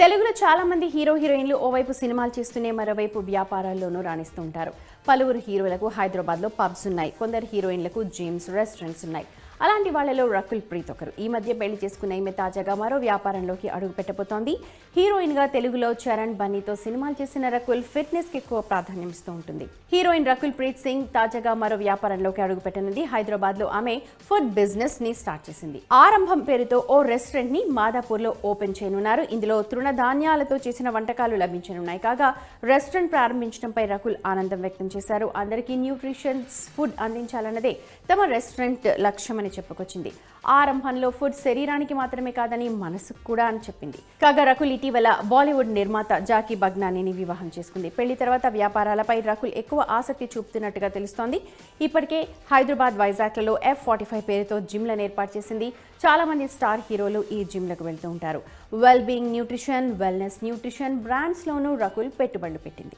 తెలుగులో చాలా మంది హీరోయిన్లు ఓవైపు సినిమాలు చేస్తూనే మరోవైపు వ్యాపారాల్లోనూ రాణిస్తూ ఉంటారు. పలువురు హీరోలకు హైదరాబాద్లో పబ్స్ ఉన్నాయి. కొందరు హీరోయిన్లకు జిమ్స్, రెస్టారెంట్స్ ఉన్నాయి. అలాంటి వాళ్లలో రకుల్ ప్రీత్ ఒకరు. ఈ మధ్య పెళ్లి చేసుకున్న ఈమె తాజాగా మరో వ్యాపారంలోకి అడుగు పెట్టబోతోంది. హీరోయిన్గా తెలుగులో చరణ్, బన్నీతో సినిమాలు చేసిన రకుల్ ఫిట్నెస్కి ఎక్కువ ప్రాధాన్యం ఇస్తూ ఉంటుంది. హీరోయిన్ రకుల్ ప్రీత్ సింగ్ తాజాగా మరో వ్యాపారంలోకి అడుగు పెట్టనుంది. హైదరాబాద్లో ఆమె ఫుడ్ బిజినెస్ ని స్టార్ట్ చేసింది. ఆరంభం పేరుతో ఓ రెస్టారెంట్ ని మాదాపూర్లో ఓపెన్ చేయనున్నారు. ఇందులో తృణధాన్యాలతో చేసిన వంటకాలు లభించనున్నాయి. కాగా రెస్టారెంట్ ప్రారంభించడంపై రకుల్ ఆనందం వ్యక్తం చేశారు. అందరికీ న్యూట్రిషన్స్ ఫుడ్ అందించాలన్నదే తమ రెస్టారెంట్ లక్ష్యమని చెప్పుకొచ్చింది. ఆరంభంలో ఫుడ్ శరీరానికి మాత్రమే కాదని మనసుకు కూడా అని చెప్పింది. కాగా రకుల్ ఇటీవల బాలీవుడ్ నిర్మాత జాకీ బగ్నానీని వివాహం చేసుకుంది. పెళ్లి తర్వాత వ్యాపారాలపై రకుల్ ఎక్కువ ఆసక్తి చూపుతున్నట్టుగా తెలుస్తోంది. ఇప్పటికే హైదరాబాద్, వైజాగ్లలో F45 పేరుతో జిమ్లను ఏర్పాటు చేసింది. చాలా మంది స్టార్ హీరోలు ఈ జిమ్లకు వెళ్తూ ఉంటారు. Well being nutrition, wellness nutrition బ్రాండ్స్లోనూ రకుల్ పెట్టుబడులు పెట్టింది.